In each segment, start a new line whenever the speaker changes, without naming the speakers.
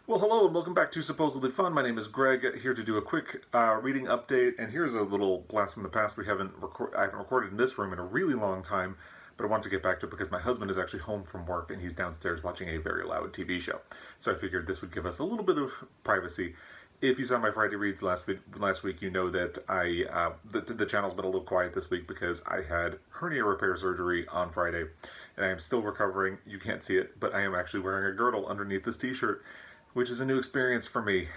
Well, hello and welcome back to Supposedly Fun. My name is Greg, here to do a quick reading update. And here's a little blast from the past. I haven't recorded in this room in a really long time, but I wanted to get back to it because my husband is actually home from work and he's downstairs watching a very loud TV show. So I figured this would give us a little bit of privacy. If you saw my Friday reads last week, you know that the channel's been a little quiet this week because I had hernia repair surgery on Friday, and I am still recovering. You can't see it, but I am actually wearing a girdle underneath this t-shirt, which is a new experience for me.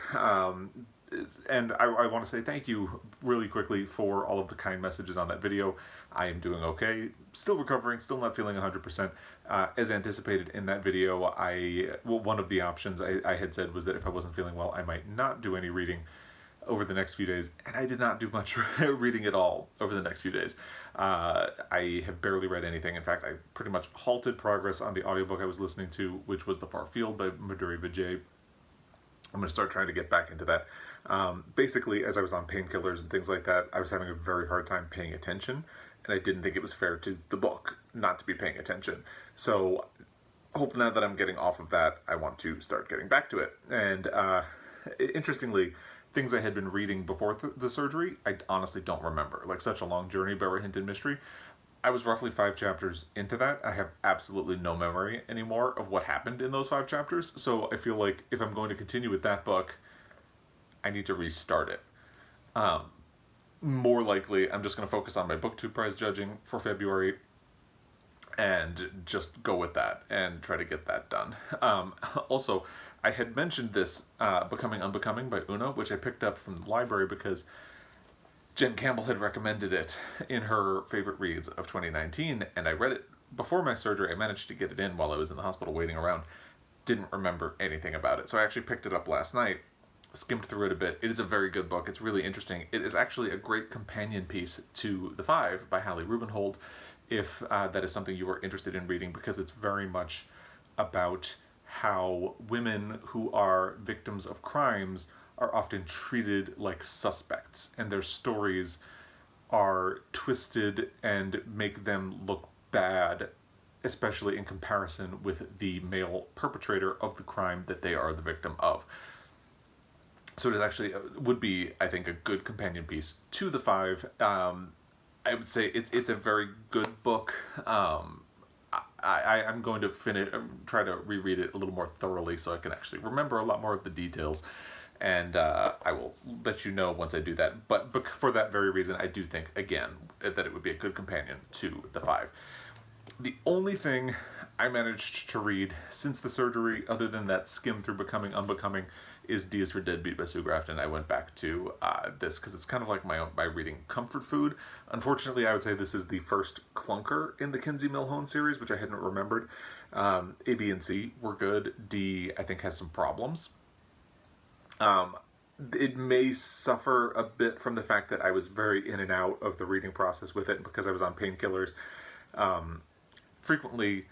And I want to say thank you really quickly for all of the kind messages on that video. I am doing okay, still recovering, still not feeling 100%. As anticipated in that video, one of the options I had said was that if I wasn't feeling well, I might not do any reading over the next few days, and I did not do much reading at all over the next few days. I have barely read anything. In fact, I pretty much halted progress on the audiobook I was listening to, which was The Far Field by Madhuri Vijay. I'm going to start trying to get back into that. Basically, as I was on painkillers and things like that, I was having a very hard time paying attention, and I didn't think it was fair to the book not to be paying attention. So, hopefully now that I'm getting off of that, I want to start getting back to it. And interestingly, things I had been reading before the surgery, I honestly don't remember. Like Such a Long Journey by Rohinton Mistry. I was roughly 5 chapters into that. I have absolutely no memory anymore of what happened in those 5 chapters. So I feel like if I'm going to continue with that book, I need to restart it. More likely, I'm just going to focus on my BookTube prize judging for February and just go with that and try to get that done. Also, I had mentioned this Becoming Unbecoming by Una, which I picked up from the library because Jen Campbell had recommended it in her favorite reads of 2019, and I read it before my surgery. I managed to get it in while I was in the hospital waiting around. Didn't remember anything about it, so I actually picked it up last night, skimmed through it a bit. It is a very good book. It's really interesting. It is actually a great companion piece to The Five by Hallie Rubenhold, if that is something you are interested in reading, because it's very much about how women who are victims of crimes are often treated like suspects, and their stories are twisted and make them look bad, especially in comparison with the male perpetrator of the crime that they are the victim of. So it is actually would be, I think, a good companion piece to The Five. I would say it's a very good book. I'm going to try to reread it a little more thoroughly so I can actually remember a lot more of the details. And I will let you know once I do that. But for that very reason, I do think, again, that it would be a good companion to The Five. The only thing I managed to read since the surgery, other than that skim through Becoming Unbecoming, is D is for Deadbeat by Sue Grafton. I went back to this because it's kind of like my reading comfort food. Unfortunately, I would say this is the first clunker in the Kinsey Milhone series, which I hadn't remembered. A, B, and C were good. D, I think, has some problems. It may suffer a bit from the fact that I was very in and out of the reading process with it because I was on painkillers. Frequently,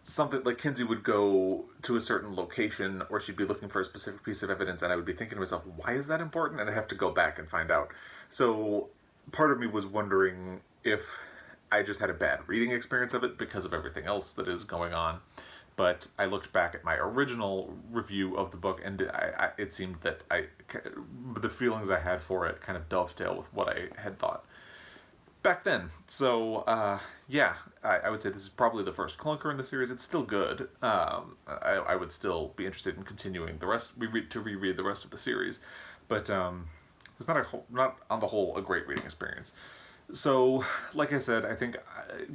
something like Kinsey would go to a certain location, or she'd be looking for a specific piece of evidence, and I would be thinking to myself, why is that important? And I have to go back and find out. So part of me was wondering if I just had a bad reading experience of it because of everything else that is going on. But I looked back at my original review of the book, and it seemed that the feelings I had for it kind of dovetail with what I had thought back then. So, yeah, I would say this is probably the first clunker in the series. It's still good. I would still be interested in continuing the rest, to reread the rest of the series. But it's not on the whole a great reading experience. So, like I said, I think,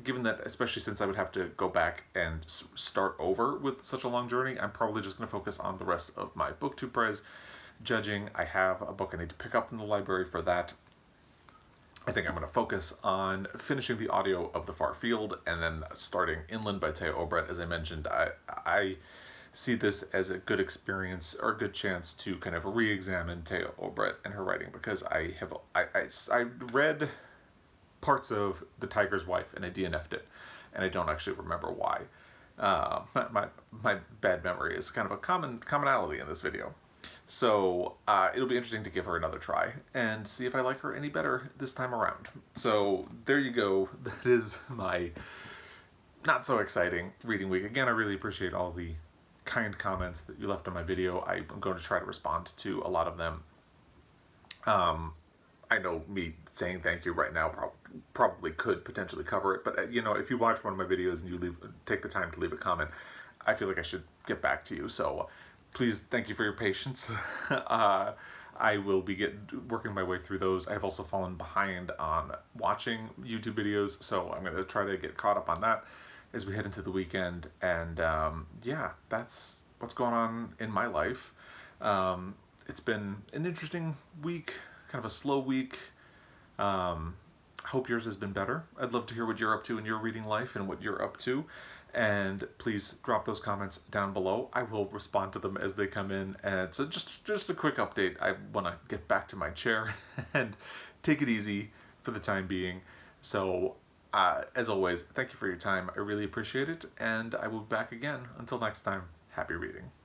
given that, especially since I would have to go back and start over with Such a Long Journey, I'm probably just going to focus on the rest of my BookTube prize judging. I have a book I need to pick up from the library for that. I think I'm going to focus on finishing the audio of The Far Field and then starting Inland by Téa Obreht. As I mentioned, I see this as a good experience or a good chance to kind of re-examine Téa Obreht and her writing, because I read parts of The Tiger's Wife and I DNF'd it, and I don't actually remember why. My bad memory is kind of a commonality in this video. So it'll be interesting to give her another try and see if I like her any better this time around. So there you go. That is my not so exciting reading week. Again, I really appreciate all the kind comments that you left on my video. I'm going to try to respond to a lot of them. I know me saying thank you right now probably could potentially cover it, but you know, if you watch one of my videos and you take the time to leave a comment, I feel like I should get back to you. So please, thank you for your patience. I will be working my way through those. I've also fallen behind on watching YouTube videos, so I'm going to try to get caught up on that as we head into the weekend. And yeah, that's what's going on in my life. It's been an interesting week, kind of a slow week. Hope yours has been better. I'd love to hear what you're up to in your reading life and what you're up to. And please drop those comments down below. I will respond to them as they come in. And so just a quick update. I want to get back to my chair and take it easy for the time being. So as always, thank you for your time. I really appreciate it. And I will be back again. Until next time, happy reading.